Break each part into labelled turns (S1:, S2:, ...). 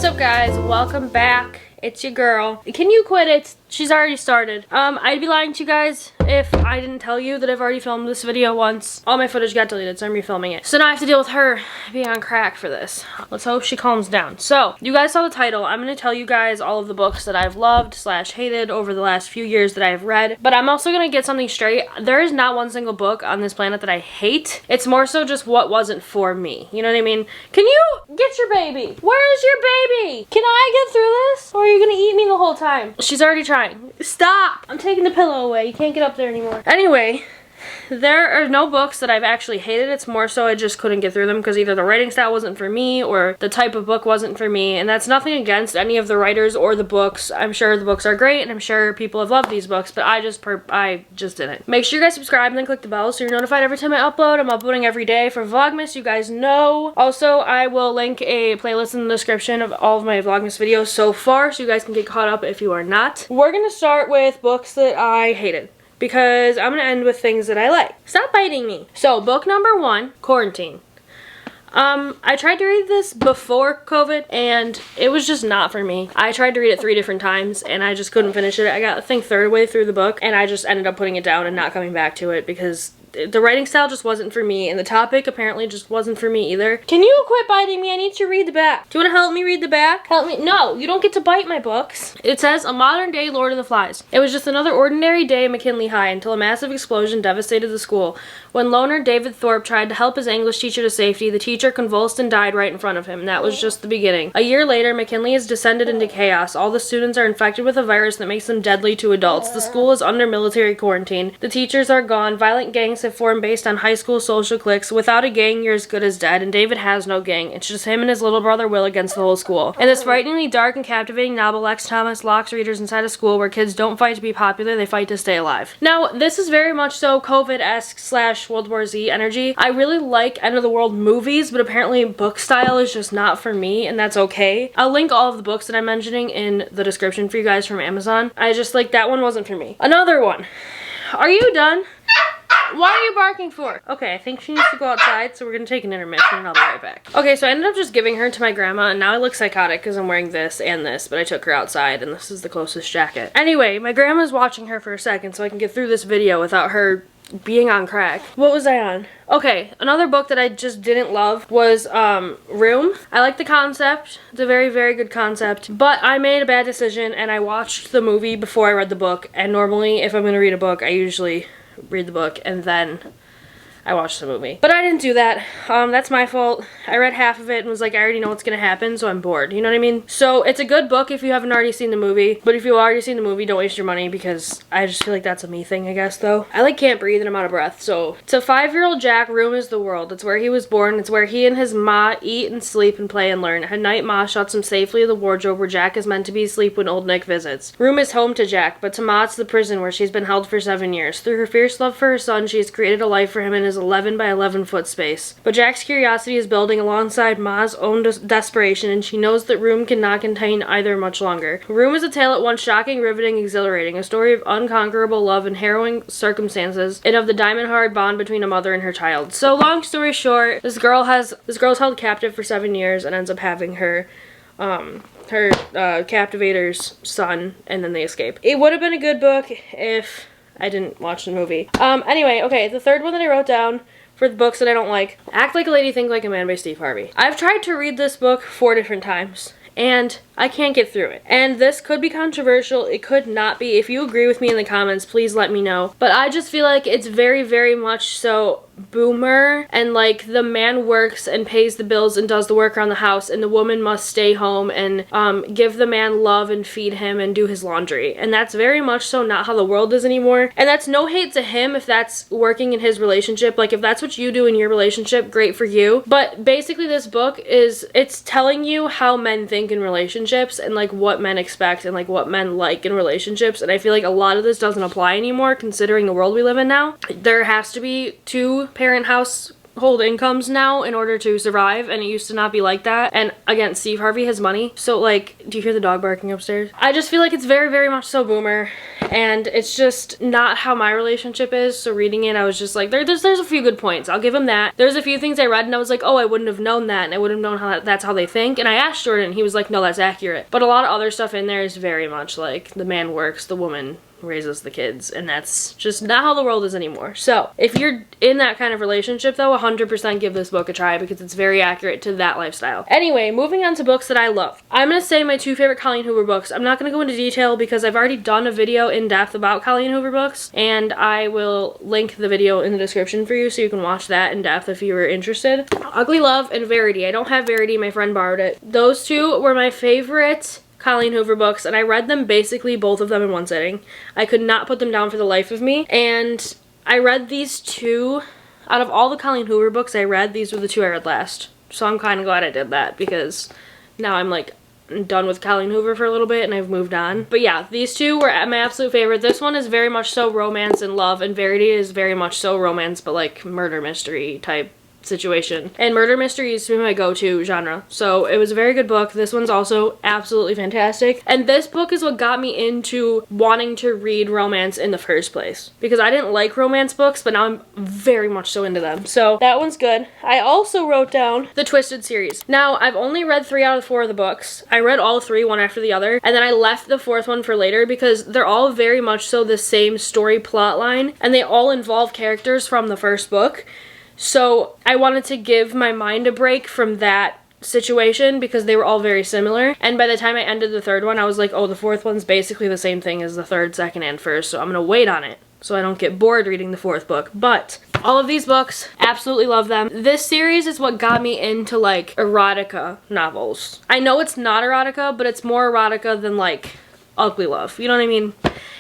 S1: What's up, guys? Welcome back. It's your girl. Can you quit it? She's already started. I'd be lying to you guys if I didn't tell you that I've already filmed this video once. All my footage got deleted, so I'm refilming it. So now I have to deal with her being on crack for this. Let's hope she calms down. So, you guys saw the title. I'm gonna tell you guys all of the books that I've loved / hated over the last few years that I've read. But I'm also gonna get something straight. There is not one single book on this planet that I hate. It's more so just what wasn't for me. You know what I mean? Can you get your baby? Where is your baby? Can I get through this? Or are you gonna eat me the whole time? She's already trying. Stop! I'm taking the pillow away. You can't get up there anymore. Anyway, there are no books that I've actually hated. It's more so I just couldn't get through them because either the writing style wasn't for me or the type of book wasn't for me. And that's nothing against any of the writers or the books. I'm sure the books are great and I'm sure people have loved these books, but I just didn't. Make sure you guys subscribe and then click the bell so you're notified every time I upload. I'm uploading every day for Vlogmas, you guys know. Also, I will link a playlist in the description of all of my Vlogmas videos so far so you guys can get caught up if you are not. We're gonna start with books that I hated, because I'm gonna end with things that I like. Stop biting me. So, book number 1, Quarantine. I tried to read this before COVID and it was just not for me. I tried to read it 3 different times and I just couldn't finish it. I got, I think, third way through the book and I just ended up putting it down and not coming back to it because the writing style just wasn't for me and the topic apparently just wasn't for me either. Can you quit biting me? I need to read the back. Do you want to help me read the back? Help me? No, you don't get to bite my books. It says, a modern day Lord of the Flies. It was just another ordinary day at McKinley High until a massive explosion devastated the school. When loner David Thorpe tried to help his English teacher to safety, the teacher convulsed and died right in front of him. And that was just the beginning. A year later, McKinley has descended into chaos. All the students are infected with a virus that makes them deadly to adults. The school is under military quarantine. The teachers are gone. Violent gangs have formed based on high school social cliques. Without a gang, you're as good as dead, and David has no gang. It's just him and his little brother Will against the whole school. And this frighteningly dark and captivating novel, Lex Thomas locks readers inside a school where kids don't fight to be popular, they fight to stay alive. Now, this is very much so COVID-esque / World War Z energy. I really like end of the world movies, but apparently book style is just not for me, and that's okay. I'll link all of the books that I'm mentioning in the description for you guys from Amazon. I just, like, that one wasn't for me. Another one. Are you done? What are you barking for? Okay, I think she needs to go outside, so we're gonna take an intermission and I'll be right back. Okay, so I ended up just giving her to my grandma, and now I look psychotic because I'm wearing this and this, but I took her outside, and this is the closest jacket. Anyway, my grandma's watching her for a second so I can get through this video without her being on crack. What was I on? Okay, another book that I just didn't love was Room. I like the concept. It's a very, very good concept, but I made a bad decision and I watched the movie before I read the book, and normally if I'm gonna read a book, I usually read the book and then I watched the movie. But I didn't do that. That's my fault. I read half of it and was like, I already know what's gonna happen, so I'm bored. You know what I mean? So it's a good book if you haven't already seen the movie, but if you've already seen the movie, don't waste your money, because I just feel like that's a me thing, I guess, though. I like can't breathe and I'm out of breath, so. It's a 5-year-old Jack. Room is the world. It's where he was born. It's where he and his ma eat and sleep and play and learn. At night, Ma shuts him safely in the wardrobe where Jack is meant to be asleep when old Nick visits. Room is home to Jack, but to Ma it's the prison where she's been held for 7 years. Through her fierce love for her son, she has created a life for him in his 11 by 11-foot space. But Jack's curiosity is building alongside Ma's own desperation, and she knows that Room cannot contain either much longer. Room is a tale at once shocking, riveting, exhilarating, a story of unconquerable love and harrowing circumstances, and of the diamond-hard bond between a mother and her child. So, long story short, this girl's held captive for 7 years and ends up having her captivator's son, and then they escape. It would have been a good book if I didn't watch the movie. Anyway, okay, the third one that I wrote down for the books that I don't like, Act Like a Lady, Think Like a Man by Steve Harvey. I've tried to read this book 4 different times, and I can't get through it. And this could be controversial, it could not be. If you agree with me in the comments, please let me know. But I just feel like it's very, very much so boomer, and like the man works and pays the bills and does the work around the house, and the woman must stay home and give the man love and feed him and do his laundry. And that's very much so not how the world is anymore. And that's no hate to him if that's working in his relationship. Like, if that's what you do in your relationship, great for you. But basically this book it's telling you how men think in relationships and like what men expect and like what men like in relationships. And I feel like a lot of this doesn't apply anymore considering the world we live in now. There has to be 2 parent household incomes now in order to survive, and it used to not be like that. And again, Steve Harvey has money, so like, do you hear the dog barking upstairs? I just feel like it's very, very much so boomer, and it's just not how my relationship is. So reading it, I was just like, there's a few good points. I'll give him that. There's a few things I read and I was like, oh, I wouldn't have known that, and I wouldn't have known how that's how they think. And I asked Jordan, and he was like, no, that's accurate. But a lot of other stuff in there is very much like the man works, the woman raises the kids, and that's just not how the world is anymore. So if you're in that kind of relationship though, 100% give this book a try because it's very accurate to that lifestyle. Anyway, moving on to books that I love. I'm gonna say my 2 favorite Colleen Hoover books. I'm not gonna go into detail because I've already done a video in depth about Colleen Hoover books, and I will link the video in the description for you so you can watch that in depth if you were interested. Ugly Love and Verity. I don't have Verity, my friend borrowed it. Those 2 were my favorite Colleen Hoover books, and I read them basically both of them in one sitting. I could not put them down for the life of me, and I read these 2 out of all the Colleen Hoover books I read. These were the 2 I read last, so I'm kind of glad I did that because now I'm like done with Colleen Hoover for a little bit and I've moved on. But yeah, these 2 were my absolute favorite. This one is very much so romance and love, and Verity is very much so romance but like murder mystery type situation, and murder mystery is my go-to genre, so it was a very good book. This one's also absolutely fantastic, and this book is what got me into wanting to read romance in the first place, because I didn't like romance books, but now I'm very much so into them. So that one's good. I also wrote down the Twisted series. Now I've only read 3 out of 4 of the books. I read all 3 one after the other, and then I left the 4th one for later because they're all very much so the same story plot line, and they all involve characters from the first book. So I wanted to give my mind a break from that situation because they were all very similar, and by the time I ended the 3rd one I was like, oh, the 4th one's basically the same thing as the 3rd, 2nd, and 1st, so I'm gonna wait on it so I don't get bored reading the 4th book. But all of these books, absolutely love them. This series is what got me into like erotica novels. I know it's not erotica, but it's more erotica than like Ugly Love, you know what I mean?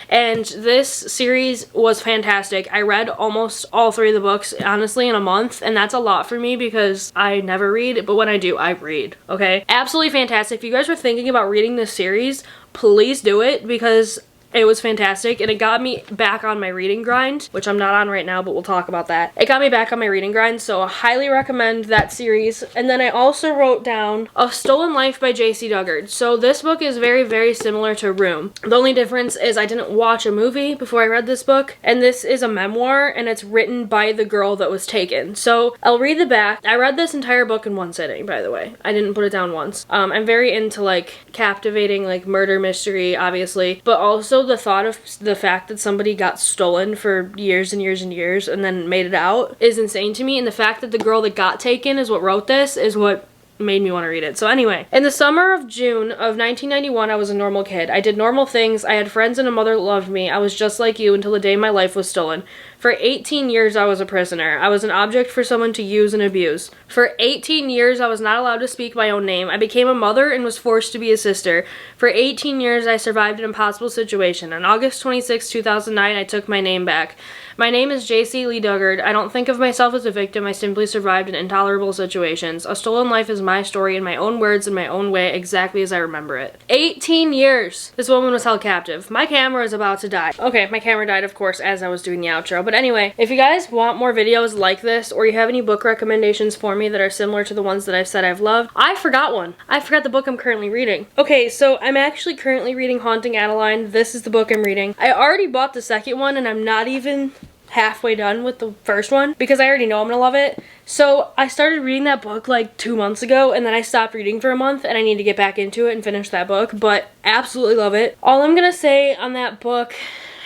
S1: And this series was fantastic. I read almost all 3 of the books, honestly, in a month, and that's a lot for me because I never read, but when I do, I read, okay? Absolutely fantastic. If you guys were thinking about reading this series, please do it because it was fantastic, and it got me back on my reading grind, which I'm not on right now, but we'll talk about that. It got me back on my reading grind, so I highly recommend that series. And then I also wrote down A Stolen Life by J.C. Duggard. So this book is very, very similar to Room. The only difference is I didn't watch a movie before I read this book, and this is a memoir, and it's written by the girl that was taken. So I'll read the back. I read this entire book in one sitting, by the way. I didn't put it down once. I'm very into like captivating like murder mystery, obviously, but also the thought of the fact that somebody got stolen for years and years and years and then made it out is insane to me, and the fact that the girl that got taken is what wrote this is what made me want to read it. So anyway, in the summer of June of 1991, I was a normal kid. I did normal things. I had friends and a mother that loved me. I was just like you until the day my life was stolen. For 18 years, I was a prisoner. I was an object for someone to use and abuse. For 18 years, I was not allowed to speak my own name. I became a mother and was forced to be a sister. For 18 years, I survived an impossible situation. On August 26, 2009, I took my name back. My name is J.C. Lee Duggard. I don't think of myself as a victim. I simply survived in intolerable situations. A Stolen Life is my story in my own words, in my own way, exactly as I remember it. 18 years this woman was held captive. My camera is about to die. Okay, my camera died, of course, as I was doing the outro. But anyway, if you guys want more videos like this, or you have any book recommendations for me that are similar to the ones that I've said I've loved, I forgot one. I forgot the book I'm currently reading. Okay, so I'm actually currently reading Haunting Adeline. This is the book I'm reading. I already bought the second one, and I'm not even halfway done with the first one because I already know I'm gonna love it. So I started reading that book like 2 months ago, and then I stopped reading for a month, and I need to get back into it and finish that book, but absolutely love it. All I'm gonna say on that book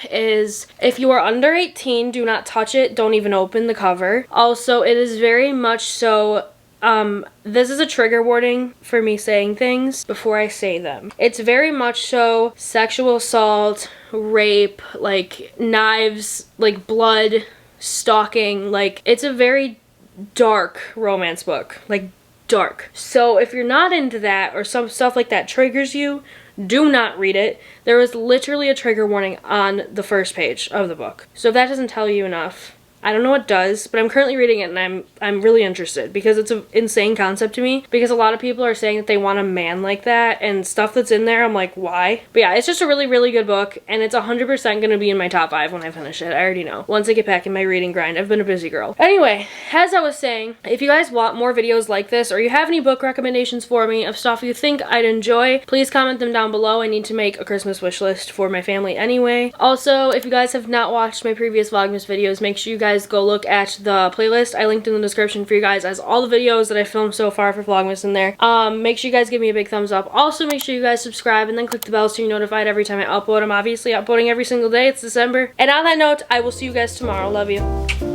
S1: is if you are under 18, do not touch it. Don't even open the cover. Also, it is very much so this is a trigger warning for me saying things before I say them. It's very much so sexual assault, rape, like knives, like blood, stalking, like it's a very dark romance book, like dark. So if you're not into that or some stuff like that triggers you, do not read it. There is literally a trigger warning on the first page of the book. So if that doesn't tell you enough, I don't know what does, but I'm currently reading it and I'm really interested because it's an insane concept to me, because a lot of people are saying that they want a man like that and stuff that's in there. I'm like, why? But yeah, it's just a really, really good book, and it's 100% gonna be in my top 5 when I finish it. I already know. Once I get back in my reading grind, I've been a busy girl. Anyway, as I was saying, if you guys want more videos like this, or you have any book recommendations for me of stuff you think I'd enjoy, please comment them down below. I need to make a Christmas wish list for my family anyway. Also, if you guys have not watched my previous Vlogmas videos, make sure you guys go look at the playlist I linked in the description for you guys, as all the videos that I filmed so far for Vlogmas in there. Make sure you guys give me a big thumbs up. Also, make sure you guys subscribe and then click the bell so you're notified every time I upload. I'm obviously uploading every single day. It's December. And on that note, I will see you guys tomorrow. Love you.